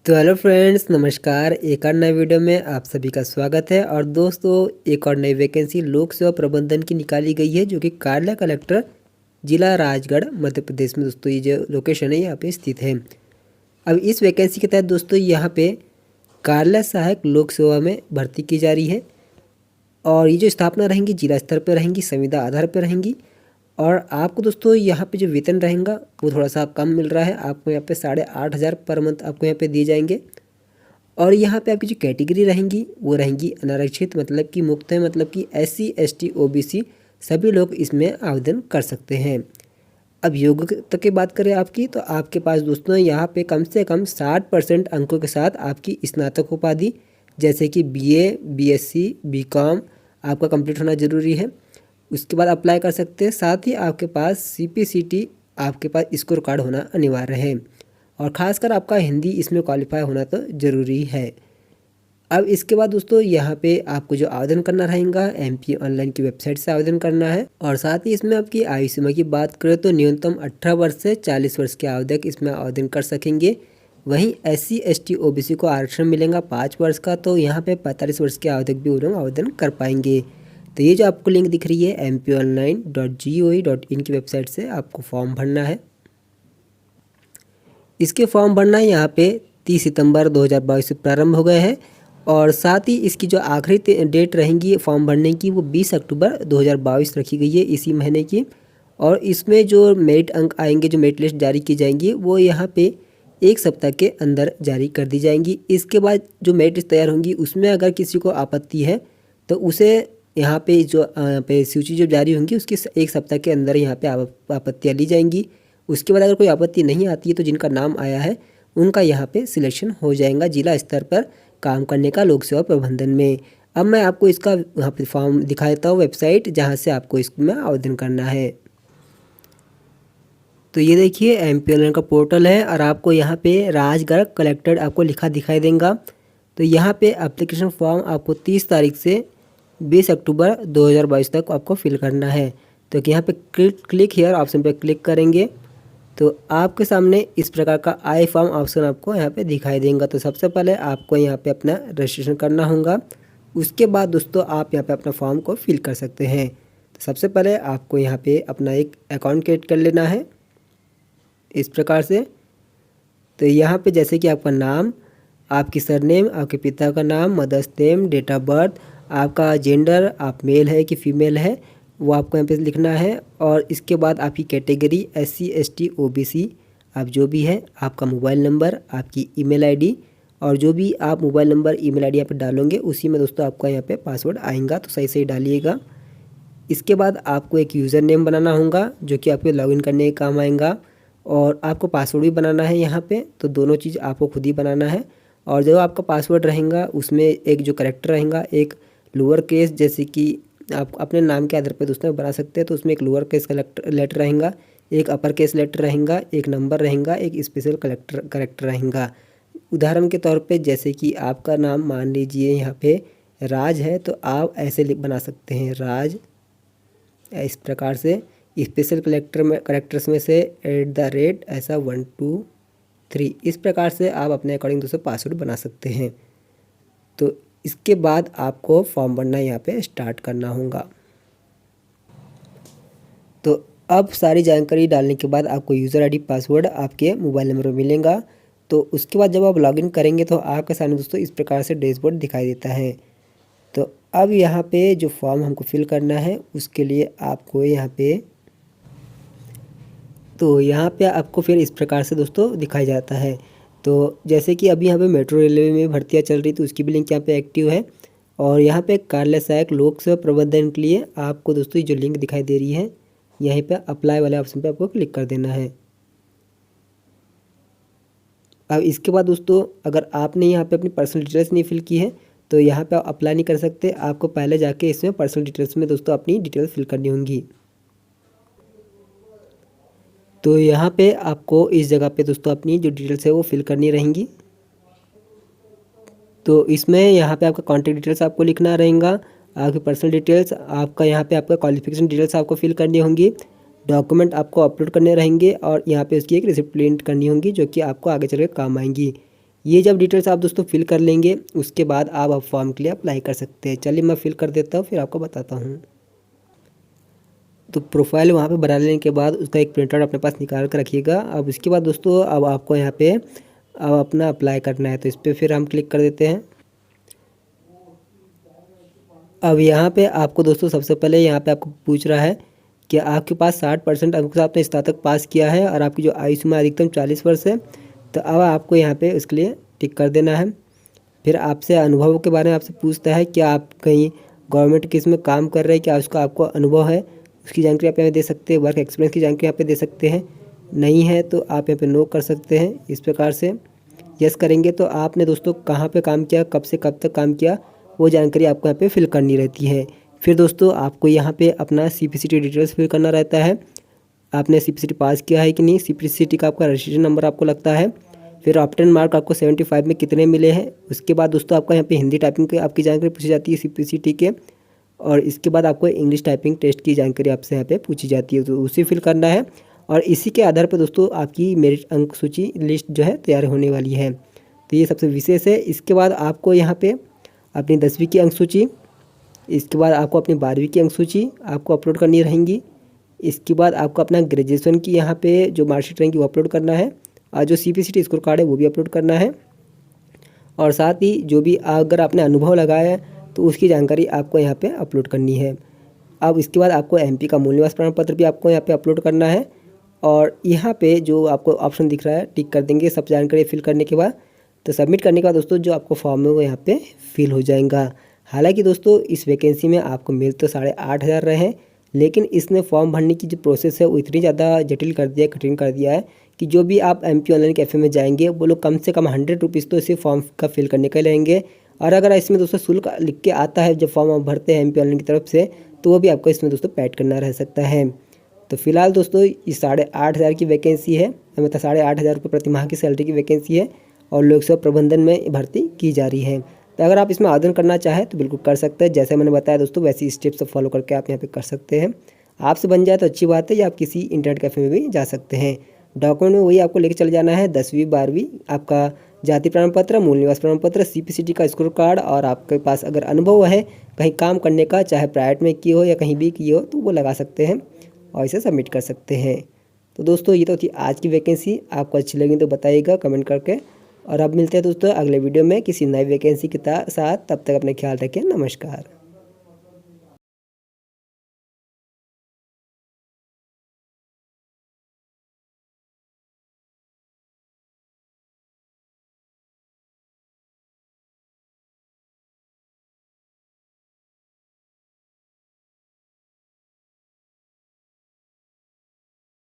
तो hello friends, नमस्कार। एक और नए वीडियो में आप सभी का स्वागत है। और दोस्तों, एक और नई वैकेंसी लोक सेवा प्रबंधन की निकाली गई है, जो कि कार्यालय कलेक्टर जिला राजगढ़ मध्य प्रदेश में दोस्तों ये जो लोकेशन है यहाँ पे स्थित है। अब इस वैकेंसी के तहत दोस्तों यहाँ पे कार्यालय सहायक लोक सेवा में भर्ती की जा रही है। और ये जो स्थापना रहेंगी जिला स्तर पर रहेंगी, संविदा आधार पर रहेंगी। और आपको दोस्तों यहाँ पे जो वेतन रहेगा वो थोड़ा सा कम मिल रहा है। आपको यहाँ पे 8,500 पर मंथ आपको यहाँ पे दिए जाएंगे। और यहाँ पे आपकी जो कैटेगरी रहेंगी वो रहेंगी अनारक्षित, मतलब कि मुक्त है, मतलब कि SC ST OBC सभी लोग इसमें आवेदन कर सकते हैं। अब योग्यता की बात करें आपकी, तो आपके पास दोस्तों यहाँ पे कम से कम 60% अंकों के साथ आपकी स्नातक उपाधि जैसे कि BA BSc BCom आपका कंप्लीट होना ज़रूरी है। उसके बाद अप्लाई कर सकते हैं। साथ ही आपके पास CPCT आपके पास स्कोर कार्ड होना अनिवार्य है। और ख़ासकर आपका हिंदी इसमें क्वालिफाई होना तो ज़रूरी है। अब इसके बाद दोस्तों यहाँ पे आपको जो आवेदन करना रहेगा MP ऑनलाइन की वेबसाइट से आवेदन करना है। और साथ ही इसमें आपकी आयु सीमा की बात करें तो न्यूनतम 18 वर्ष से 40 वर्ष के आवेदक इसमें आवेदन कर सकेंगे। वहीं SC ST OBC को आरक्षण मिलेगा 5 वर्ष का, तो यहाँ पे 45 वर्ष के आवेदक भी लोग आवेदन कर पाएंगे। तो ये जो आपको लिंक दिख रही है mponline.gov.in की वेबसाइट से आपको फॉर्म भरना है। इसके फॉर्म भरना यहाँ पे 30 सितंबर 2022 से प्रारंभ हो गए हैं। और साथ ही इसकी जो आखिरी डेट रहेंगी फॉर्म भरने की वो 20 अक्टूबर 2022 रखी गई है, इसी महीने की। और इसमें जो मेरिट अंक आएंगे, जो मेरिट लिस्ट जारी की जाएंगी वो यहाँ पे 1 सप्ताह के अंदर जारी कर दी जाएंगी। इसके बाद जो मेरिट लिस्ट तैयार होंगी उसमें अगर किसी को आपत्ति है तो उसे यहाँ पे जो पे सूची जो जारी होंगी उसके 1 सप्ताह के अंदर यहाँ पे आपत्तियाँ ली जाएंगी। उसके बाद अगर कोई आपत्ति नहीं आती है तो जिनका नाम आया है उनका यहाँ पे सिलेक्शन हो जाएगा जिला स्तर पर काम करने का लोक सेवा प्रबंधन में। अब मैं आपको इसका यहाँ पे फॉर्म दिखा देता हूँ, वेबसाइट जहाँ से आपको इसमें आवेदन करना है। तो ये देखिए MP ऑनलाइन का पोर्टल है और आपको यहाँ पे राजगढ़ कलेक्टेड आपको लिखा दिखाई देगा। तो यहाँ पे एप्लीकेशन फॉर्म आपको 30 तारीख से 20 अक्टूबर 2022 तक आपको फिल करना है। तो यहाँ पे क्लिक हियर ऑप्शन पे क्लिक करेंगे तो आपके सामने इस प्रकार का आई फॉर्म ऑप्शन आपको यहाँ पे दिखाई देगा। तो सबसे पहले आपको यहाँ पे अपना रजिस्ट्रेशन करना होगा। उसके बाद दोस्तों आप यहाँ पे अपना फॉर्म को फिल कर सकते हैं। तो सबसे पहले आपको यहाँ पे अपना एक अकाउंट क्रिएट कर लेना है इस प्रकार से। तो यहाँ पे जैसे कि आपका नाम, आपकी सरनेम, आपके पिता का नाम, mother's name, date of birth, आपका जेंडर, आप मेल है कि फीमेल है वो आपको यहाँ पे लिखना है। और इसके बाद आपकी कैटेगरी SC ST OBC आप जो भी है, आपका मोबाइल नंबर, आपकी ईमेल आईडी, और जो भी आप मोबाइल नंबर ईमेल आईडी यहाँ पे डालोगे उसी में दोस्तों आपका यहाँ पे पासवर्ड आएगा, तो सही सही डालिएगा। इसके बाद आपको एक यूज़र नेम बनाना होगा जो कि आपके लॉगिन करने के काम आएगा। और आपको पासवर्ड भी बनाना है यहाँ पे, तो दोनों चीज़ आपको खुद ही बनाना है। और जो आपका पासवर्ड रहेगा उसमें एक जो करेक्टर रहेगा, एक लोअर केस, जैसे कि आप अपने नाम के आधार पर दोस्तों बना सकते हैं, तो उसमें एक लोअर केस का लेटर रहेगा, एक अपर केस लेटर रहेगा, एक नंबर रहेगा, एक स्पेशल करेक्टर रहेगा। उदाहरण के तौर पे जैसे कि आपका नाम मान लीजिए यहाँ पे राज है, तो आप ऐसे बना सकते हैं राज, इस प्रकार से। स्पेशल करेक्टर्स में से @ ऐसा 1 2 3 इस प्रकार से आप अपने अकॉर्डिंग दोस्तों पासवर्ड बना सकते हैं। तो इसके बाद आपको फॉर्म भरना यहाँ पे स्टार्ट करना होगा। तो अब सारी जानकारी डालने के बाद आपको यूज़र आईडी पासवर्ड आपके मोबाइल नंबर पर मिलेगा। तो उसके बाद जब आप लॉगिन करेंगे तो आपके सामने दोस्तों इस प्रकार से डैशबोर्ड दिखाई देता है। तो अब यहाँ पे जो फॉर्म हमको फिल करना है उसके लिए आपको यहाँ पे आपको फिर इस प्रकार से दोस्तों दिखाई जाता है। तो जैसे कि अभी यहाँ पे मेट्रो रेलवे में भर्तियाँ चल रही, तो उसकी भी लिंक यहाँ पे एक्टिव है। और यहाँ पे कार्यालय सहायक लोक सेवा प्रबंधन के लिए आपको दोस्तों जो लिंक दिखाई दे रही है यहीं पे अप्लाई वाले ऑप्शन पे आपको क्लिक कर देना है। अब इसके बाद दोस्तों अगर आपने यहाँ पे अपनी पर्सनल डिटेल्स नहीं फिल की है तो यहाँ पे आप अप्लाई नहीं कर सकते। आपको पहले जाके इसमें पर्सनल डिटेल्स में दोस्तों अपनी डिटेल्स फिल करनी होंगी। तो यहाँ पे आपको इस जगह पे दोस्तों अपनी जो डिटेल्स है वो फिल करनी रहेंगी। तो इसमें यहाँ पे आपका कॉन्टैक्ट डिटेल्स आपको लिखना रहेगा, आपकी पर्सनल डिटेल्स, आपका यहाँ पे आपका क्वालिफिकेशन डिटेल्स आपको फिल करनी होंगी, डॉक्यूमेंट आपको अपलोड करने रहेंगे और यहाँ पे उसकी एक रिसिप्ट प्रिंट करनी होगी जो कि आपको आगे चल के काम आएंगी। ये जब डिटेल्स आप दोस्तों फिल कर लेंगे उसके बाद आप फॉर्म के लिए अप्लाई कर सकते हैं। चलिए मैं फिल कर देता हूँ फिर आपको बताता हूँ। तो प्रोफाइल वहाँ पे बना लेने के बाद उसका एक प्रिंट आउट अपने पास निकाल कर रखिएगा। अब उसके बाद दोस्तों अब आपको यहाँ पे अब अपना अप्लाई करना है, तो इस पर फिर हम क्लिक कर देते हैं। अब यहाँ पे आपको दोस्तों सबसे पहले यहाँ पे आपको पूछ रहा है कि आपके पास 60% अंक से आपने स्नातक पास किया है और आपकी जो आयु सीमा अधिकतम 40 वर्ष है। तो अब आपको यहाँ पे उसके लिए टिक कर देना है। फिर आपसे अनुभव के बारे में आपसे पूछता है कि आप कहीं गवर्नमेंट किस में काम कर रहे हैं, क्या उसका आपको अनुभव है, उसकी जानकारी आप यहाँ दे सकते हैं। वर्क एक्सपीरियंस की जानकारी यहाँ पे दे सकते हैं। नहीं है तो आप यहाँ पे नो कर सकते हैं। इस प्रकार से यस करेंगे तो आपने दोस्तों कहाँ पे काम किया, कब से कब तक काम किया, वो जानकारी आपको यहाँ पे फिल करनी रहती है। फिर दोस्तों आपको यहाँ पे अपना CPCT डिटेल्स फिल करना रहता है। आपने CPCT पास किया है कि नहीं, CPCT का आपका रजिस्ट्रेशन नंबर आपको लगता है। फिर ऑप्टेन मार्क आपको 75 में कितने मिले हैं। उसके बाद दोस्तों आपका यहाँ पे हिंदी टाइपिंग की आपकी जानकारी पूछी जाती है CPCT के, और इसके बाद आपको इंग्लिश टाइपिंग टेस्ट की जानकारी आपसे यहाँ पे पूछी जाती है, तो उसे फिल करना है। और इसी के आधार पर दोस्तों आपकी मेरिट अंक सूची लिस्ट जो है तैयार होने वाली है। तो ये सबसे विशेष है। इसके बाद आपको यहाँ पे अपनी 10वीं की अंक सूची, इसके बाद आपको अपनी 12वीं की अंक सूची आपको अपलोड करनी रहेंगी। इसके बाद आपको अपना ग्रेजुएशन की यहाँ पे जो मार्कशीट रहेंगी वो अपलोड करना है, और जो CPCT स्कोर कार्ड है वो भी अपलोड करना है। और साथ ही जो भी अगर आपने अनुभव लगाया है तो उसकी जानकारी आपको यहाँ पे अपलोड करनी है। अब इसके बाद आपको MP का मूल निवास प्रमाण पत्र भी आपको यहाँ पे अपलोड करना है। और यहाँ पे जो आपको ऑप्शन दिख रहा है टिक कर देंगे सब जानकारी फिल करने के बाद। तो सबमिट करने के बाद दोस्तों जो आपको फॉर्म है वो यहाँ पे फिल हो जाएगा। हालांकि दोस्तों इस वैकेंसी में आपको मिल तो 8,500 रहे हैं, लेकिन इसने फॉर्म भरने की जो प्रोसेस है वो इतनी ज़्यादा जटिल कर दिया है, कठिन कर दिया है कि जो भी आप MP ऑनलाइन कैफ़े में जाएंगे वो लोग कम से कम 100 रुपीज़ तो इसी फॉर्म का फिल करने के लेंगे। और अगर इसमें दोस्तों शुल्क लिख के आता है जब फॉर्म आप भरते हैं MP ऑनलाइन की तरफ से, तो वो भी आपको इसमें दोस्तों पैड करना रह सकता है। तो फिलहाल दोस्तों ये 8,500 की वैकेंसी है, मतलब 8,500 रुपये प्रति माह की सैलरी की वैकेंसी है और लोक सेवा प्रबंधन में भर्ती की जा रही है। तो अगर आप इसमें आवेदन करना चाहें तो बिल्कुल कर सकते हैं। जैसे मैंने बताया दोस्तों वैसी स्टेप्स फॉलो करके आप यहाँ पे कर सकते हैं। आपसे बन जाए तो अच्छी बात है, या आप किसी इंटरनेट कैफ़े में भी जा सकते हैं। डॉक्यूमेंट में वही आपको लेके चले जाना है 10वीं 12वीं, आपका जाति प्रमाण पत्र, मूल निवास प्रमाण पत्र, CPCT का स्कोर कार्ड, और आपके पास अगर अनुभव है कहीं काम करने का, चाहे प्राइवेट में किए हो या कहीं भी किए हो, तो वो लगा सकते हैं और इसे सबमिट कर सकते हैं। तो दोस्तों ये तो थी आज की वैकेंसी। आपको अच्छी लगी तो बताइएगा कमेंट करके। और अब मिलते हैं दोस्तों अगले वीडियो में किसी नई वैकेंसी के साथ। तब तक अपने ख्याल रखें। नमस्कार।